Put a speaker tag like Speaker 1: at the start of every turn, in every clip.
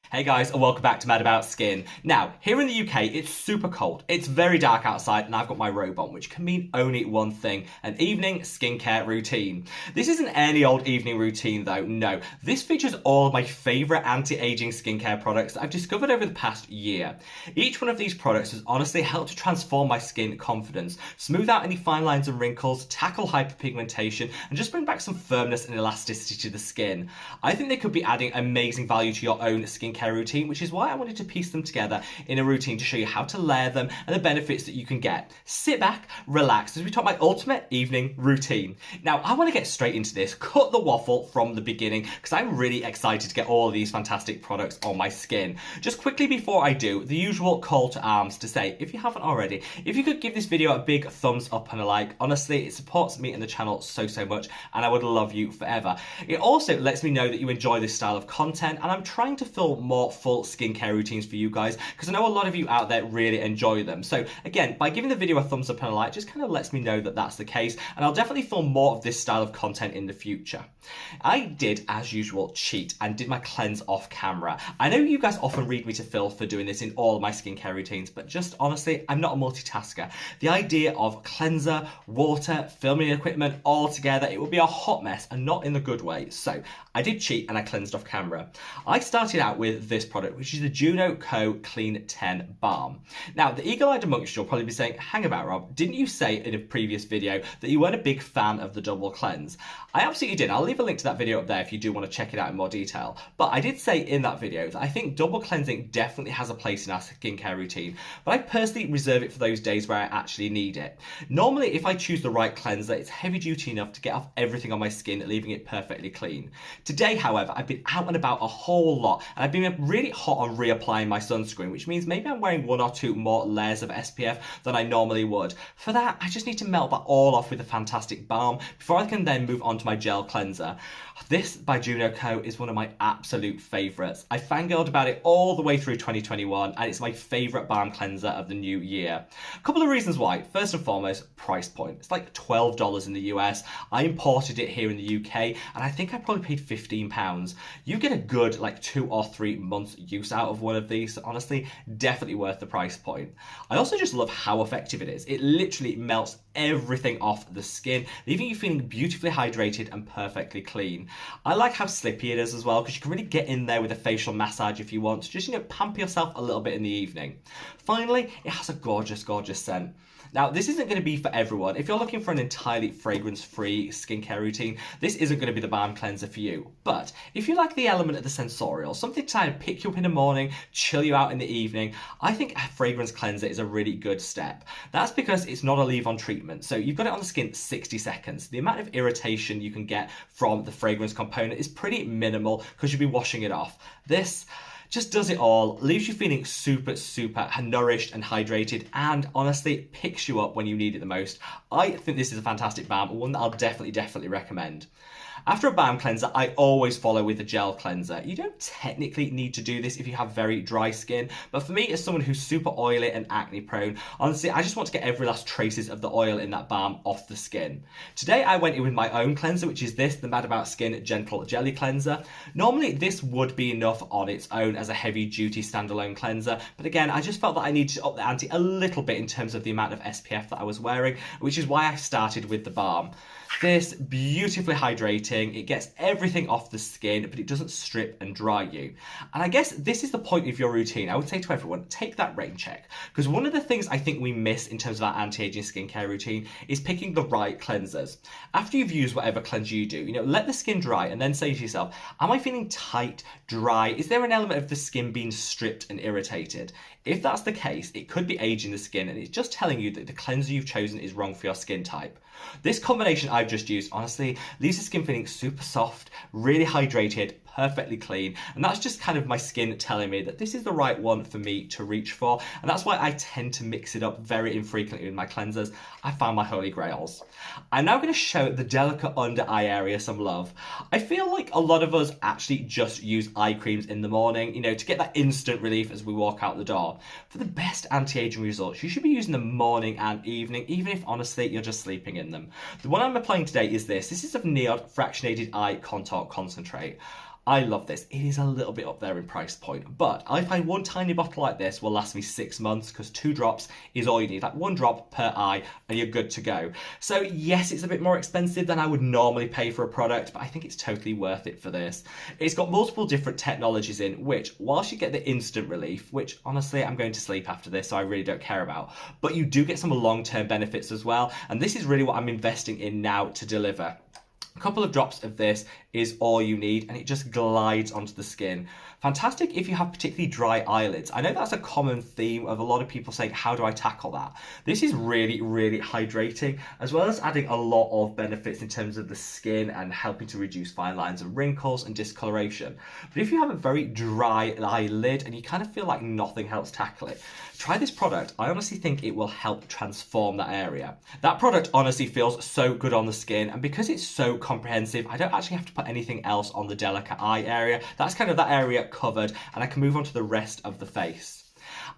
Speaker 1: Hey guys, and welcome back to Mad About Skin. Now, here in the UK, it's super cold. It's very dark outside, and I've got my robe on, which can mean only one thing: an evening skincare routine. This isn't any old evening routine, though. No, this features all of my favourite anti-aging skincare products that I've discovered over the past year. Each one of these products has honestly helped to transform my skin confidence, smooth out any fine lines and wrinkles, tackle hyperpigmentation, and just bring back some firmness and elasticity to the skin. I think they could be adding amazing value to your own skincare routine, which is why I wanted to piece them together in a routine to show you how to layer them and the benefits that you can get. Sit back, relax, as we talk my ultimate evening routine. Now, I want to get straight into this, cut the waffle from the beginning, because I'm really excited to get all of these fantastic products on my skin. Just quickly before I do, the usual call to arms to say, if you haven't already, if you could give this video a big thumbs up and a like. Honestly, it supports me and the channel so much, and I would love you forever. It also lets me know that you enjoy this style of content, and I'm trying to film more full skincare routines for you guys, because I know a lot of you out there really enjoy them. So again, by giving the video a thumbs up and a like, just kind of lets me know that that's the case, and I'll definitely film more of this style of content in the future. I did, as usual, cheat and did my cleanse off camera. I know you guys often read me to filth for doing this in all of my skincare routines, but just honestly, I'm not a multitasker. The idea of cleanser, water, filming equipment all together, it would be a hot mess, and not in the good way. So I did cheat and I cleansed off camera. I started out with this product, which is the Juno Co Clean 10 Balm. Now, the eagle-eyed amongst you will probably be saying, hang about, Rob, didn't you say in a previous video that you weren't a big fan of the double cleanse? I absolutely did. I'll leave a link to that video up there if you do want to check it out in more detail. But I did say in that video that I think double cleansing definitely has a place in our skincare routine, but I personally reserve it for those days where I actually need it. Normally, if I choose the right cleanser, it's heavy duty enough to get off everything on my skin, leaving it perfectly clean. Today, however, I've been out and about a whole lot, and I've been really hot on reapplying my sunscreen, which means maybe I'm wearing one or two more layers of SPF than I normally would. For that, I just need to melt that all off with a fantastic balm before I can then move on to my gel cleanser. This by Juno Co is one of my absolute favourites. I fangirled about it all the way through 2021, and it's my favourite balm cleanser of the new year. A couple of reasons why. First and foremost, price point. It's like $12 in the US. I imported it here in the UK, and I think I probably paid £15. You get a good like 2 or 3 months use out of one of these. So honestly, definitely worth the price point. I also just love how effective it is. It literally melts everything off the skin, leaving you feeling beautifully hydrated and perfectly clean. I like how slippy it is as well, because you can really get in there with a facial massage if you want to just, pamper yourself a little bit in the evening. Finally, it has a gorgeous scent. Now, this isn't going to be for everyone. If you're looking for an entirely fragrance-free skincare routine, this isn't going to be the balm cleanser for you. But if you like the element of the sensorial, something to kind of pick you up in the morning, chill you out in the evening, I think a fragrance cleanser is a really good step. That's because it's not a leave-on treatment. So you've got it on the skin 60 seconds. The amount of irritation you can get from the fragrance component is pretty minimal because you'll be washing it off. This just does it all, leaves you feeling super nourished and hydrated, and honestly picks you up when you need it the most. I think this is a fantastic balm, one that I'll definitely recommend. After a balm cleanser, I always follow with a gel cleanser. You don't technically need to do this if you have very dry skin, but for me, as someone who's super oily and acne prone, honestly, I just want to get every last traces of the oil in that balm off the skin. Today, I went in with my own cleanser, which is this, the Mad About Skin Gentle Jelly Cleanser. Normally, this would be enough on its own as a heavy-duty standalone cleanser, but again, I just felt that I needed to up the ante a little bit in terms of the amount of SPF that I was wearing, which is why I started with the balm. This beautifully hydrating, it gets everything off the skin, but it doesn't strip and dry you. And I guess this is the point of your routine. I would say to everyone, take that rain check. Because one of the things I think we miss in terms of our anti-aging skincare routine is picking the right cleansers. After you've used whatever cleanser you do, let the skin dry and then say to yourself, am I feeling tight, dry? Is there an element of the skin being stripped and irritated? If that's the case, it could be aging the skin, and it's just telling you that the cleanser you've chosen is wrong for your skin type. This combination I've just used, honestly, leaves the skin feeling super soft, really hydrated, perfectly clean, and that's just kind of my skin telling me that this is the right one for me to reach for, and that's why I tend to mix it up very infrequently with my cleansers. I found my holy grails. I'm now going to show the delicate under eye area some love. I feel like a lot of us actually just use eye creams in the morning, to get that instant relief as we walk out the door. For the best anti-aging results, you should be using them morning and evening, even if honestly you're just sleeping in them. The one I'm applying today is this. This is of Neod Fractionated Eye Contour Concentrate. I love this. It is a little bit up there in price point, but I find one tiny bottle like this will last me 6 months because 2 drops is all you need. Like 1 drop per eye and you're good to go. So yes, it's a bit more expensive than I would normally pay for a product, but I think it's totally worth it for this. It's got multiple different technologies in, which whilst you get the instant relief, which honestly I'm going to sleep after this, so I really don't care about, but you do get some long-term benefits as well. And this is really what I'm investing in now to deliver. A couple of drops of this is all you need, and it just glides onto the skin. Fantastic if you have particularly dry eyelids. I know that's a common theme of a lot of people saying, how do I tackle that? This is really, really hydrating, as well as adding a lot of benefits in terms of the skin and helping to reduce fine lines and wrinkles and discoloration. But if you have a very dry eyelid and you kind of feel like nothing helps tackle it, try this product. I honestly think it will help transform that area. That product honestly feels so good on the skin, and because it's so comprehensive, I don't actually have to put anything else on the delicate eye area. That's kind of that area covered, and I can move on to the rest of the face.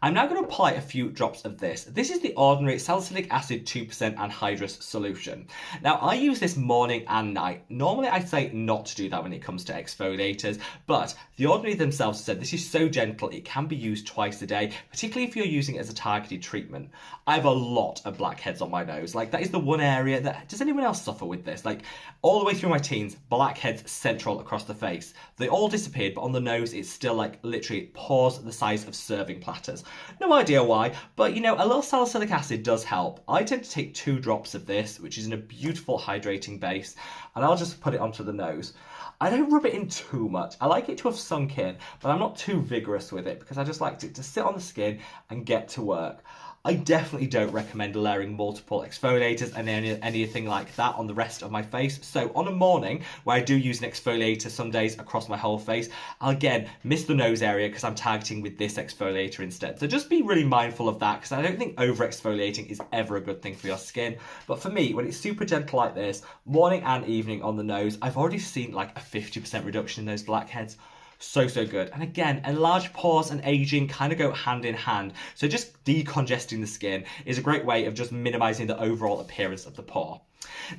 Speaker 1: I'm now going to apply a few drops of this. This is the ordinary salicylic acid 2% anhydrous solution. Now, I use this morning and night. Normally, I'd say not to do that when it comes to exfoliators, but the ordinary themselves said this is so gentle, it can be used twice a day, particularly if you're using it as a targeted treatment. I have a lot of blackheads on my nose. Like, that is the one area that, does anyone else suffer with this? Like, all the way through my teens, blackheads central across the face. They all disappeared, but on the nose, it's still like literally pores the size of serving platters. No idea why, but you know, a little salicylic acid does help. I tend to take 2 drops of this, which is in a beautiful hydrating base, and I'll just put it onto the nose. I don't rub it in too much. I like it to have sunk in, but I'm not too vigorous with it because I just like it to sit on the skin and get to work. I definitely don't recommend layering multiple exfoliators and anything like that on the rest of my face. So on a morning where I do use an exfoliator some days across my whole face, I'll again miss the nose area because I'm targeting with this exfoliator instead. So just be really mindful of that because I don't think over exfoliating is ever a good thing for your skin. But for me, when it's super gentle like this, morning and evening on the nose, I've already seen like a 50% reduction in those blackheads. So good. And again, enlarged pores and aging kind of go hand in hand. So just decongesting the skin is a great way of just minimizing the overall appearance of the pore.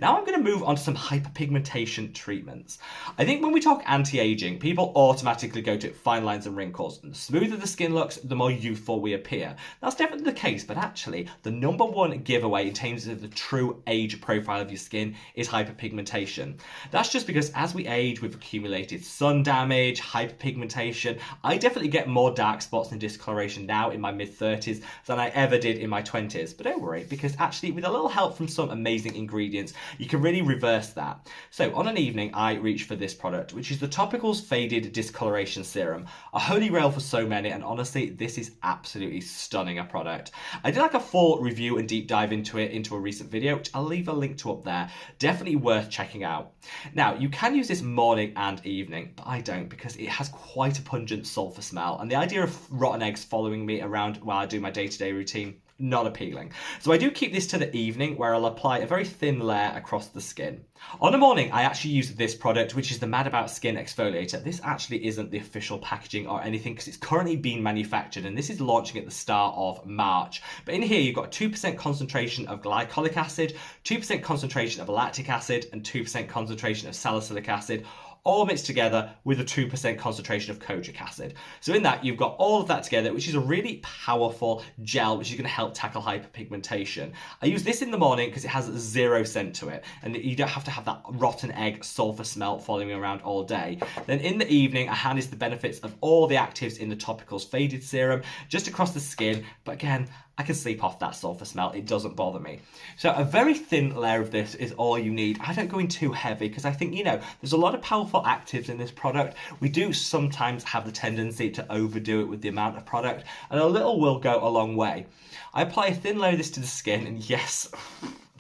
Speaker 1: Now I'm going to move on to some hyperpigmentation treatments. I think when we talk anti-aging, people automatically go to fine lines and wrinkles. And the smoother the skin looks, the more youthful we appear. That's definitely the case, but actually the number one giveaway in terms of the true age profile of your skin is hyperpigmentation. That's just because as we age, we've accumulated sun damage, hyperpigmentation. I definitely get more dark spots and discoloration now in my mid-30s than I ever did in my 20s. But don't worry, because actually with a little help from some amazing ingredients, you can really reverse that. So on an evening, I reach for this product, which is the Topicals Faded Discoloration Serum. A holy grail for so many, and honestly, this is absolutely stunning a product. I did like a full review and deep dive into it into a recent video, which I'll leave a link to up there. Definitely worth checking out. Now, you can use this morning and evening, but I don't because it has quite a pungent sulfur smell, and the idea of rotten eggs following me around while I do my day-to-day routine, not appealing. So I do keep this to the evening where I'll apply a very thin layer across the skin. On the morning, I actually use this product, which is the Mad About Skin Exfoliator. This actually isn't the official packaging or anything because it's currently being manufactured and this is launching at the start of March. But in here, you've got 2% concentration of glycolic acid, 2% concentration of lactic acid, and 2% concentration of salicylic acid, all mixed together with a 2% concentration of kojic acid. So in that, you've got all of that together, which is a really powerful gel, which is going to help tackle hyperpigmentation. I use this in the morning because it has 0 scent to it, and you don't have to have that rotten egg sulfur smell following around all day. Then in the evening, I harness the benefits of all the actives in the Topicals Faded Serum just across the skin, but again, I can sleep off that sulfur smell. It doesn't bother me. So a very thin layer of this is all you need. I don't go in too heavy because I think, you know, there's a lot of powerful actives in this product. We do sometimes have the tendency to overdo it with the amount of product, and a little will go a long way. I apply a thin layer of this to the skin, and yes,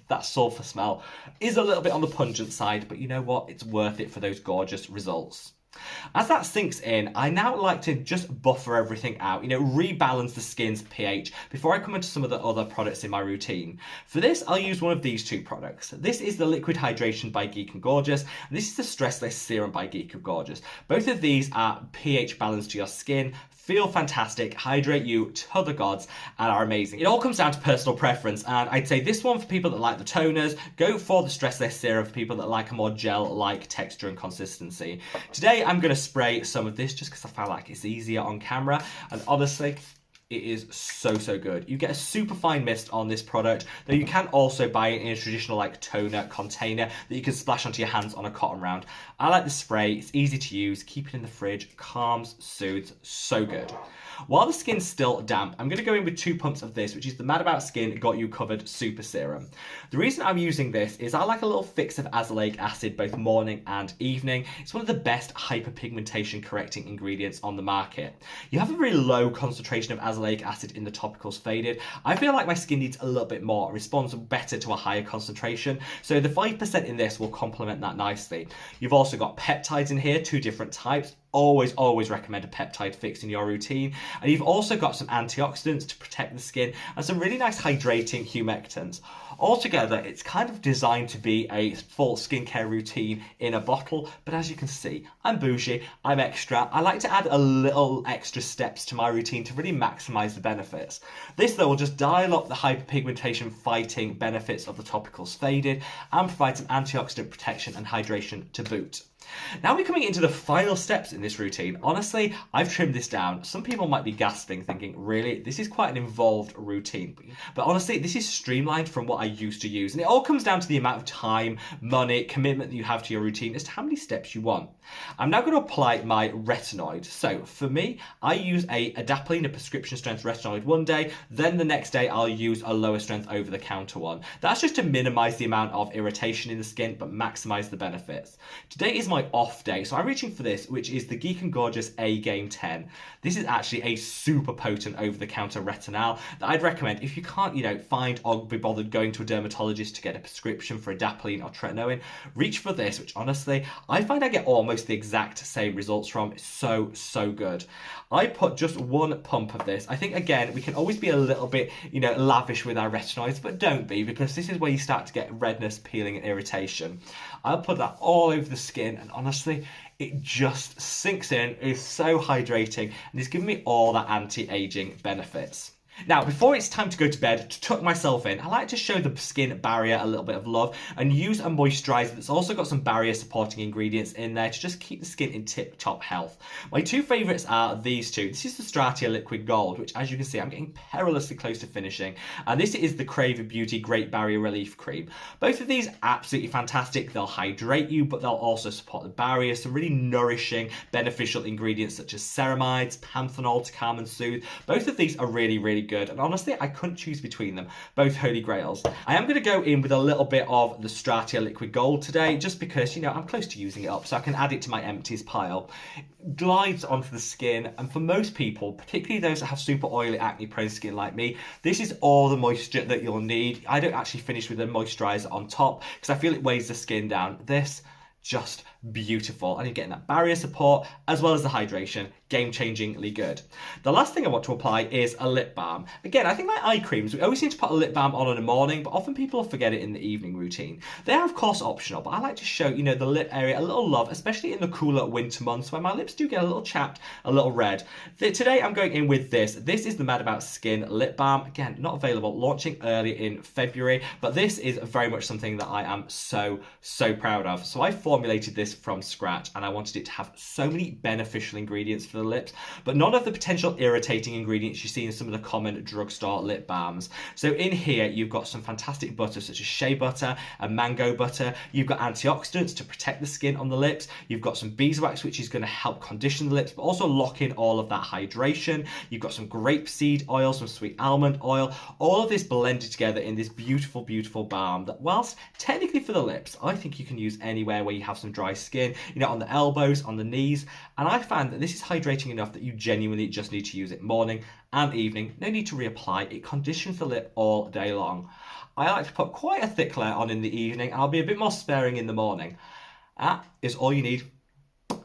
Speaker 1: that sulfur smell is a little bit on the pungent side, but you know what? It's worth it for those gorgeous results. As that sinks in, I now like to just buffer everything out, you know, rebalance the skin's pH before I come into some of the other products in my routine. For this, I'll use one of these 2 products. This is the Liquid Hydration by Geek and Gorgeous, and this is the Stressless Serum by Geek and Gorgeous. Both of these are pH balanced to your skin, feel fantastic, hydrate you to the gods, and are amazing. It all comes down to personal preference, and I'd say this one for people that like the toners, go for the Stressless Serum for people that like a more gel-like texture and consistency. Today, today I'm going to spray some of this just because I feel like it's easier on camera, and honestly, it is so good. You get a super fine mist on this product, though you can also buy it in a traditional like toner container that you can splash onto your hands on a cotton round. I like the spray, it's easy to use, keep it in the fridge, calms, soothes, so good. While the skin's still damp, I'm going to go in with 2 pumps of this, which is the Mad About Skin Got You Covered Super Serum. The reason I'm using this is I like a little fix of azelaic acid both morning and evening. It's one of the best hyperpigmentation correcting ingredients on the market. You have a really low concentration of azelaic acid in the topicals faded. I feel like my skin needs a little bit more, it responds better to a higher concentration, so the 5% in this will complement that nicely. You've also got peptides in here, 2 different types. Always recommend a peptide fix in your routine. And you've also got some antioxidants to protect the skin and some really nice hydrating humectants. Altogether, it's kind of designed to be a full skincare routine in a bottle, but as you can see, I'm bougie, I'm extra. I like to add a little extra steps to my routine to really maximize the benefits. This though will just dial up the hyperpigmentation fighting benefits of the topicals faded and provide some antioxidant protection and hydration to boot. Now we're coming into the final steps in this routine. Honestly, I've trimmed this down. Some people might be gasping, thinking, really, this is quite an involved routine. But honestly, this is streamlined from what I used to use. And it all comes down to the amount of time, money, commitment that you have to your routine as to how many steps you want. I'm now going to apply my retinoid. So for me, I use a adapalene, a prescription strength retinoid one day. Then the next day, I'll use a lower strength over the counter one. That's just to minimize the amount of irritation in the skin, but maximize the benefits. Today is my off day, so I'm reaching for this, which is the Geek and Gorgeous AGEING 10. This is actually a super potent over-the-counter retinol that I'd recommend if you can't, find or be bothered going to a dermatologist to get a prescription for adapalene or tretinoin. Reach for this, which honestly, I find I get almost the exact same results from. It's so good. I put just 1 pump of this. I think, again, we can always be a little bit, lavish with our retinoids, but don't be, because this is where you start to get redness, peeling, and irritation. I'll put that all over the skin, and honestly, it just sinks in, it's so hydrating, and it's giving me all that anti-aging benefits. Now, before it's time to go to bed, to tuck myself in, I like to show the skin barrier a little bit of love and use a moisturiser that's also got some barrier supporting ingredients in there to just keep the skin in tip-top health. My 2 favourites are these 2. This is the Stratia Liquid Gold, which as you can see, I'm getting perilously close to finishing. And this is the Crave Beauty Great Barrier Relief Cream. Both of these absolutely fantastic. They'll hydrate you, but they'll also support the barrier. Some really nourishing, beneficial ingredients such as ceramides, panthenol to calm and soothe. Both of these are really good, and honestly I couldn't choose between them, both holy grails. I am going to go in with a little bit of the Stratia Liquid Gold today, just because I'm close to using it up, so I can add it to my empties pile. It glides onto the skin, and for most people, particularly those that have super oily acne prone skin like me, this is all the moisture that you'll need. I don't actually finish with a moisturiser on top because I feel it weighs the skin down. This just beautiful, and you're getting that barrier support as well as the hydration. Game-changingly good. The last thing I want to apply is a lip balm. Again, I think like eye creams, we always seem to put a lip balm on in the morning, but often people forget it in the evening routine. They are of course optional, but I like to show the lip area a little love, especially in the cooler winter months where my lips do get a little chapped, a little red. Today I'm going in with this. This is the Mad About Skin lip balm. Again, not available, launching early in February, but this is very much something that I am so proud of. So I formulated this from scratch, and I wanted it to have so many beneficial ingredients for the lips, but none of the potential irritating ingredients you see in some of the common drugstore lip balms. So in here, you've got some fantastic butters such as shea butter and mango butter. You've got antioxidants to protect the skin on the lips. You've got some beeswax, which is going to help condition the lips, but also lock in all of that hydration. You've got some grapeseed oil, some sweet almond oil, all of this blended together in this beautiful balm that, whilst technically for the lips, I think you can use anywhere where you have some dry skin, on the elbows, on the knees. And I found that this is hydrating enough that you genuinely just need to use it morning and evening. No need to reapply. It conditions the lip all day long. I like to put quite a thick layer on in the evening. I'll be a bit more sparing in the morning. That is all you need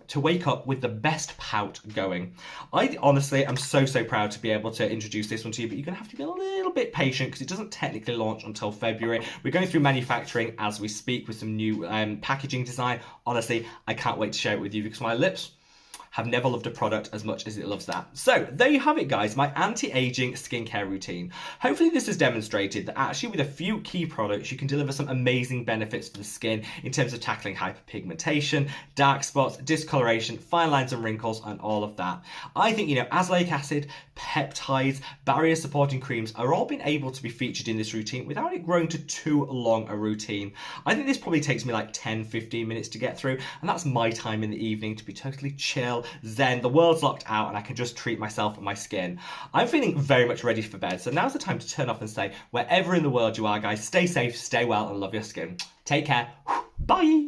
Speaker 1: to wake up with the best pout going. I honestly am so proud to be able to introduce this one to you, but you're going to have to be a little bit patient because it doesn't technically launch until February. We're going through manufacturing as we speak with some new packaging design. Honestly, I can't wait to share it with you because my lips have never loved a product as much as it loves that. So there you have it, guys, my anti-aging skincare routine. Hopefully this has demonstrated that actually with a few key products you can deliver some amazing benefits for the skin in terms of tackling hyperpigmentation, dark spots, discoloration, fine lines and wrinkles, and all of that. I think, azelaic acid, peptides, barrier supporting creams are all being able to be featured in this routine without it growing to too long a routine. I think this probably takes me like 10-15 minutes to get through, and that's my time in the evening to be totally chill, zen, the world's locked out, and I can just treat myself and my skin. I'm feeling very much ready for bed, so now's the time to turn off and say, wherever in the world you are, guys, stay safe, stay well, and love your skin. Take care. Bye.